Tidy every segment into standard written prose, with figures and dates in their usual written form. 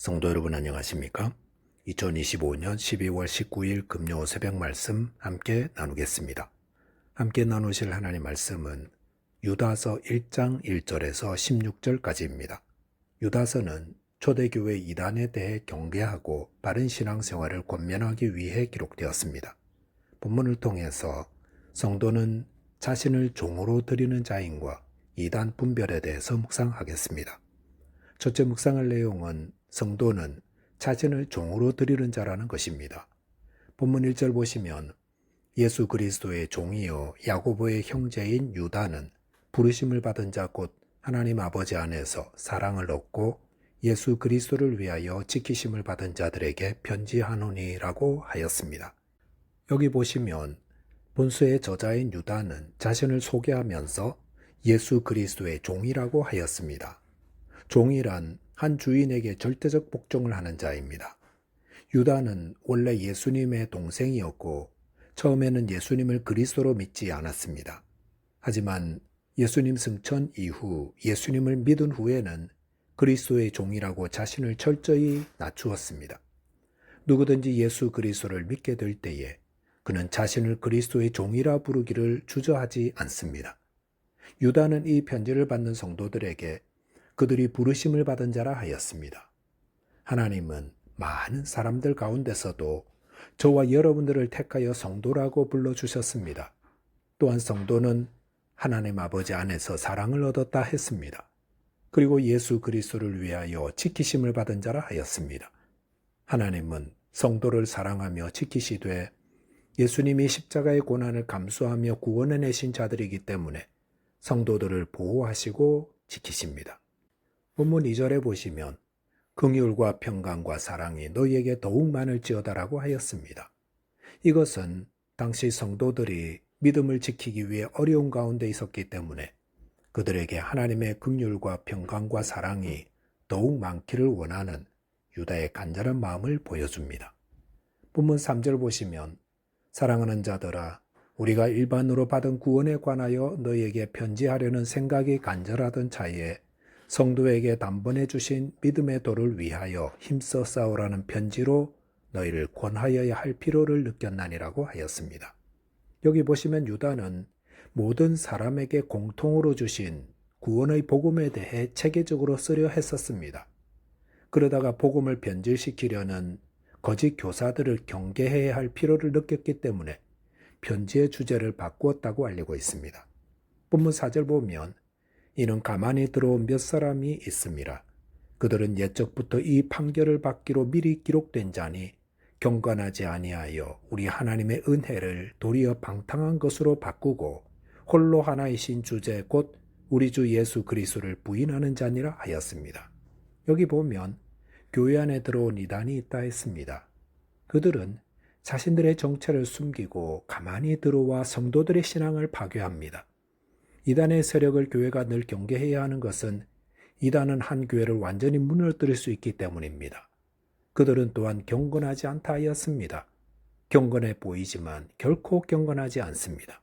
성도 여러분 안녕하십니까? 2025년 12월 19일 금요 새벽 말씀 함께 나누겠습니다. 함께 나누실 하나님 말씀은 유다서 1장 1절에서 16절까지입니다. 유다서는 초대교회 이단에 대해 경계하고 바른 신앙생활을 권면하기 위해 기록되었습니다. 본문을 통해서 성도는 자신을 종으로 드리는 자인과 이단 분별에 대해서 묵상하겠습니다. 첫째 묵상할 내용은 성도는 자신을 종으로 드리는 자라는 것입니다. 본문 1절 보시면 예수 그리스도의 종이요 야고보의 형제인 유다는 부르심을 받은 자 곧 하나님 아버지 안에서 사랑을 얻고 예수 그리스도를 위하여 지키심을 받은 자들에게 편지하노니라고 하였습니다. 여기 보시면 본서의 저자인 유다는 자신을 소개하면서 예수 그리스도의 종이라고 하였습니다. 종이란 한 주인에게 절대적 복종을 하는 자입니다. 유다는 원래 예수님의 동생이었고 처음에는 예수님을 그리스도로 믿지 않았습니다. 하지만 예수님 승천 이후 예수님을 믿은 후에는 그리스도의 종이라고 자신을 철저히 낮추었습니다. 누구든지 예수 그리스도를 믿게 될 때에 그는 자신을 그리스도의 종이라 부르기를 주저하지 않습니다. 유다는 이 편지를 받는 성도들에게 그들이 부르심을 받은 자라 하였습니다. 하나님은 많은 사람들 가운데서도 저와 여러분들을 택하여 성도라고 불러주셨습니다. 또한 성도는 하나님 아버지 안에서 사랑을 얻었다 했습니다. 그리고 예수 그리스도를 위하여 지키심을 받은 자라 하였습니다. 하나님은 성도를 사랑하며 지키시되 예수님이 십자가의 고난을 감수하며 구원해내신 자들이기 때문에 성도들을 보호하시고 지키십니다. 본문 2절에 보시면 긍휼과 평강과 사랑이 너희에게 더욱 많을지어다라고 하였습니다. 이것은 당시 성도들이 믿음을 지키기 위해 어려운 가운데 있었기 때문에 그들에게 하나님의 긍휼과 평강과 사랑이 더욱 많기를 원하는 유다의 간절한 마음을 보여줍니다. 본문 3절 보시면 사랑하는 자들아 우리가 일반으로 받은 구원에 관하여 너희에게 편지하려는 생각이 간절하던 차에 성도에게 단번에 주신 믿음의 도를 위하여 힘써 싸우라는 편지로 너희를 권하여야 할 필요를 느꼈나니라고 하였습니다. 여기 보시면 유다는 모든 사람에게 공통으로 주신 구원의 복음에 대해 체계적으로 쓰려 했었습니다. 그러다가 복음을 변질시키려는 거짓 교사들을 경계해야 할 필요를 느꼈기 때문에 편지의 주제를 바꾸었다고 알리고 있습니다. 본문 4절 보면 이는 가만히 들어온 몇 사람이 있음이라. 그들은 옛적부터 이 판결을 받기로 미리 기록된 자니 경건하지 아니하여 우리 하나님의 은혜를 도리어 방탕한 것으로 바꾸고 홀로 하나이신 주제 곧 우리 주 예수 그리스도를 부인하는 자니라 하였습니다. 여기 보면 교회 안에 들어온 이단이 있다 했습니다. 그들은 자신들의 정체를 숨기고 가만히 들어와 성도들의 신앙을 파괴합니다. 이단의 세력을 교회가 늘 경계해야 하는 것은 이단은 한 교회를 완전히 무너뜨릴 수 있기 때문입니다. 그들은 또한 경건하지 않다 하였습니다. 경건해 보이지만 결코 경건하지 않습니다.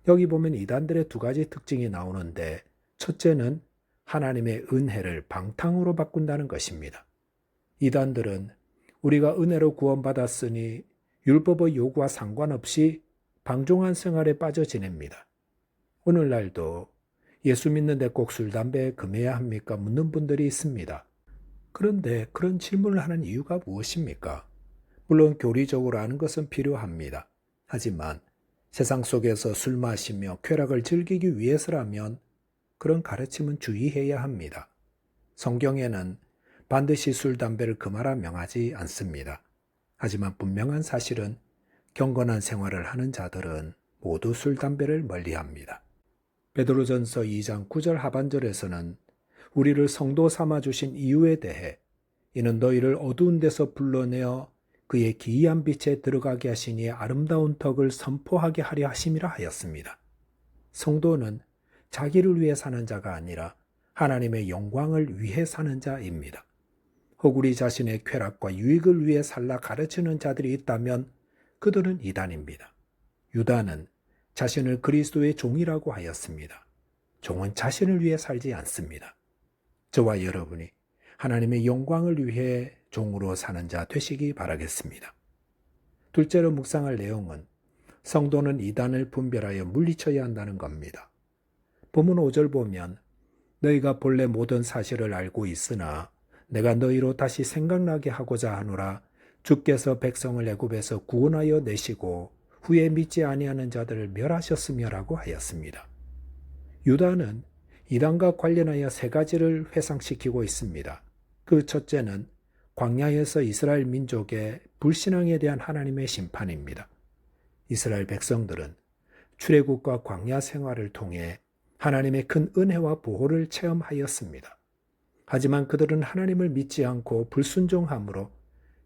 여기 보면 이단들의 두 가지 특징이 나오는데 첫째는 하나님의 은혜를 방탕으로 바꾼다는 것입니다. 이단들은 우리가 은혜로 구원받았으니 율법의 요구와 상관없이 방종한 생활에 빠져 지냅니다. 오늘날도 예수 믿는데 꼭 술, 담배 금해야 합니까? 묻는 분들이 있습니다. 그런데 그런 질문을 하는 이유가 무엇입니까? 물론 교리적으로 아는 것은 필요합니다. 하지만 세상 속에서 술 마시며 쾌락을 즐기기 위해서라면 그런 가르침은 주의해야 합니다. 성경에는 반드시 술, 담배를 금하라 명하지 않습니다. 하지만 분명한 사실은 경건한 생활을 하는 자들은 모두 술, 담배를 멀리합니다. 베드로전서 2장 9절 하반절에서는 우리를 성도 삼아주신 이유에 대해 이는 너희를 어두운 데서 불러내어 그의 기이한 빛에 들어가게 하시니 아름다운 덕을 선포하게 하려 하심이라 하였습니다. 성도는 자기를 위해 사는 자가 아니라 하나님의 영광을 위해 사는 자입니다. 혹 우리 자신의 쾌락과 유익을 위해 살라 가르치는 자들이 있다면 그들은 이단입니다. 유다는 자신을 그리스도의 종이라고 하였습니다. 종은 자신을 위해 살지 않습니다. 저와 여러분이 하나님의 영광을 위해 종으로 사는 자 되시기 바라겠습니다. 둘째로 묵상할 내용은 성도는 이단을 분별하여 물리쳐야 한다는 겁니다. 본문 5절 보면 너희가 본래 모든 사실을 알고 있으나 내가 너희로 다시 생각나게 하고자 하노라. 주께서 백성을 애굽에서 구원하여 내시고 후에 믿지 아니하는 자들을 멸하셨으며라고 하였습니다. 유다는 이단과 관련하여 세 가지를 회상시키고 있습니다. 그 첫째는 광야에서 이스라엘 민족의 불신앙에 대한 하나님의 심판입니다. 이스라엘 백성들은 출애굽과 광야 생활을 통해 하나님의 큰 은혜와 보호를 체험하였습니다. 하지만 그들은 하나님을 믿지 않고 불순종함으로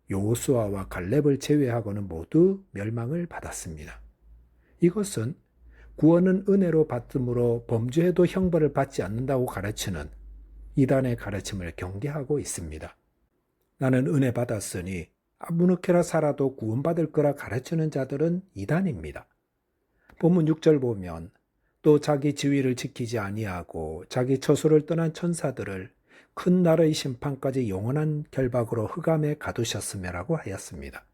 여호수아와 갈렙을 제외하고는 모두 멸망을 받았습니다. 이것은 구원은 은혜로 받음으로 범죄해도 형벌을 받지 않는다고 가르치는 이단의 가르침을 경계하고 있습니다. 나는 은혜 받았으니 아무렇게나 살아도 구원받을 거라 가르치는 자들은 이단입니다. 본문 6절 보면 또 자기 지위를 지키지 아니하고 자기 처소를 떠난 천사들을 큰 나라의 심판까지 영원한 결박으로 흑암에 가두셨으며라고 하였습니다.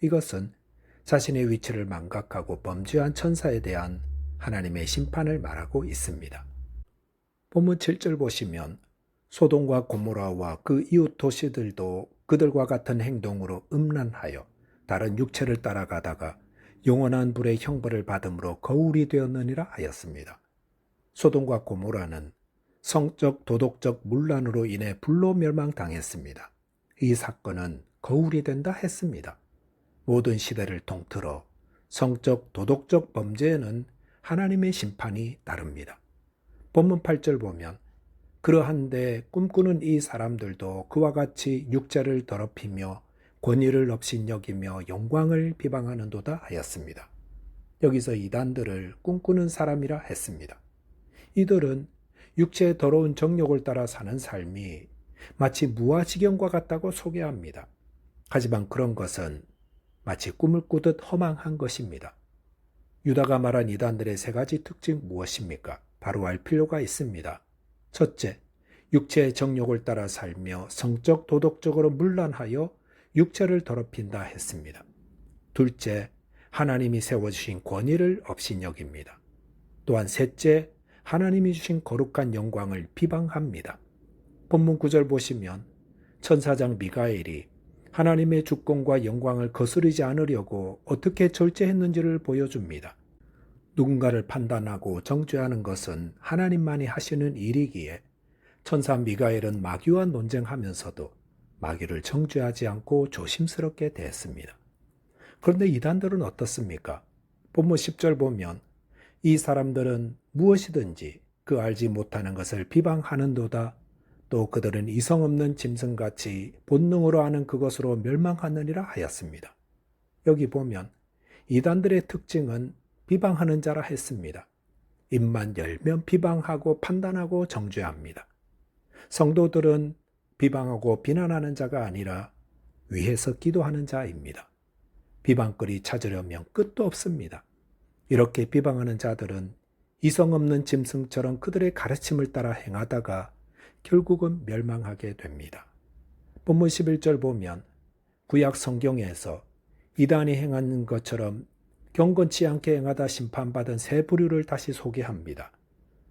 이것은 자신의 위치를 망각하고 범죄한 천사에 대한 하나님의 심판을 말하고 있습니다. 본문 7절 보시면 소돔과 고모라와 그 이웃 도시들도 그들과 같은 행동으로 음란하여 다른 육체를 따라가다가 영원한 불의 형벌을 받음으로 거울이 되었느니라 하였습니다. 소돔과 고모라는 성적 도덕적 문란으로 인해 불로 멸망당했습니다. 이 사건은 거울이 된다 했습니다. 모든 시대를 통틀어 성적 도덕적 범죄에는 하나님의 심판이 따릅니다. 본문 8절 보면 그러한데 꿈꾸는 이 사람들도 그와 같이 육체를 더럽히며 권위를 업신여기며 영광을 비방하는도다 하였습니다. 여기서 이단들을 꿈꾸는 사람이라 했습니다. 이들은 육체의 더러운 정욕을 따라 사는 삶이 마치 무아지경과 같다고 소개합니다. 하지만 그런 것은 마치 꿈을 꾸듯 허망한 것입니다. 유다가 말한 이단들의 세 가지 특징 무엇입니까? 바로 알 필요가 있습니다. 첫째, 육체의 정욕을 따라 살며 성적 도덕적으로 문란하여 육체를 더럽힌다 했습니다. 둘째, 하나님이 세워주신 권위를 업신여깁니다. 또한 셋째, 하나님이 주신 거룩한 영광을 비방합니다. 본문 9절 보시면 천사장 미가엘이 하나님의 주권과 영광을 거스르지 않으려고 어떻게 절제했는지를 보여줍니다. 누군가를 판단하고 정죄하는 것은 하나님만이 하시는 일이기에 천사 미가엘은 마귀와 논쟁하면서도 마귀를 정죄하지 않고 조심스럽게 대했습니다. 그런데 이단들은 어떻습니까? 본문 10절 보면 이 사람들은 무엇이든지 그 알지 못하는 것을 비방하는도다. 또 그들은 이성 없는 짐승같이 본능으로 아는 그것으로 멸망하느니라 하였습니다. 여기 보면 이단들의 특징은 비방하는 자라 했습니다. 입만 열면 비방하고 판단하고 정죄합니다. 성도들은 비방하고 비난하는 자가 아니라 위에서 기도하는 자입니다. 비방거리 찾으려면 끝도 없습니다. 이렇게 비방하는 자들은 이성 없는 짐승처럼 그들의 가르침을 따라 행하다가 결국은 멸망하게 됩니다. 본문 11절 보면 구약 성경에서 이단이 행하는 것처럼 경건치 않게 행하다 심판받은 세 부류를 다시 소개합니다.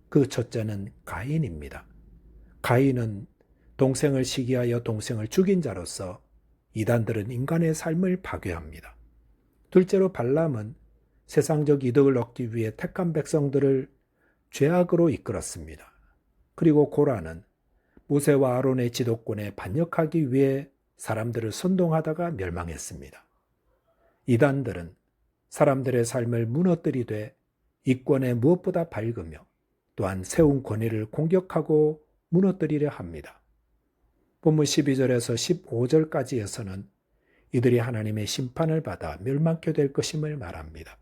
그 첫째는 가인입니다. 가인은 동생을 시기하여 동생을 죽인 자로서 이단들은 인간의 삶을 파괴합니다. 둘째로 발람은 세상적 이득을 얻기 위해 택한 백성들을 죄악으로 이끌었습니다. 그리고 고라는 모세와 아론의 지도권에 반역하기 위해 사람들을 선동하다가 멸망했습니다. 이단들은 사람들의 삶을 무너뜨리되 이권에 무엇보다 밝으며 또한 세운 권위를 공격하고 무너뜨리려 합니다. 본문 12절에서 15절까지에서는 이들이 하나님의 심판을 받아 멸망케 될 것임을 말합니다.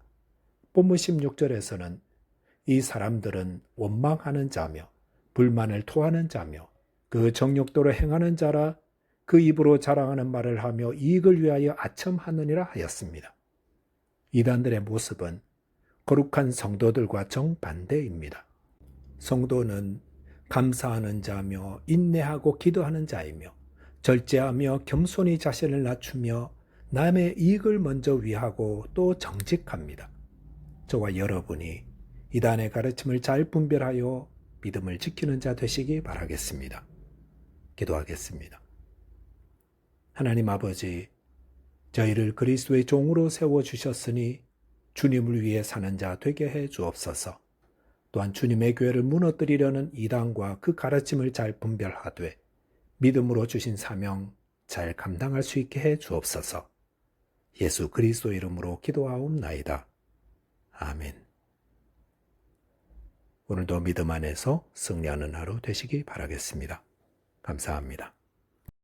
본문 16절에서는 이 사람들은 원망하는 자며 불만을 토하는 자며 그 정욕도로 행하는 자라 그 입으로 자랑하는 말을 하며 이익을 위하여 아첨하느니라 하였습니다. 이단들의 모습은 거룩한 성도들과 정반대입니다. 성도는 감사하는 자며 인내하고 기도하는 자이며 절제하며 겸손히 자신을 낮추며 남의 이익을 먼저 위하고 또 정직합니다. 저와 여러분이 이단의 가르침을 잘 분별하여 믿음을 지키는 자 되시기 바라겠습니다. 기도하겠습니다. 하나님 아버지, 저희를 그리스도의 종으로 세워주셨으니 주님을 위해 사는 자 되게 해 주옵소서. 또한 주님의 교회를 무너뜨리려는 이단과 그 가르침을 잘 분별하되 믿음으로 주신 사명 잘 감당할 수 있게 해 주옵소서. 예수 그리스도 이름으로 기도하옵나이다. 아멘. 오늘도 믿음 안에서 승리하는 하루 되시기 바라겠습니다. 감사합니다.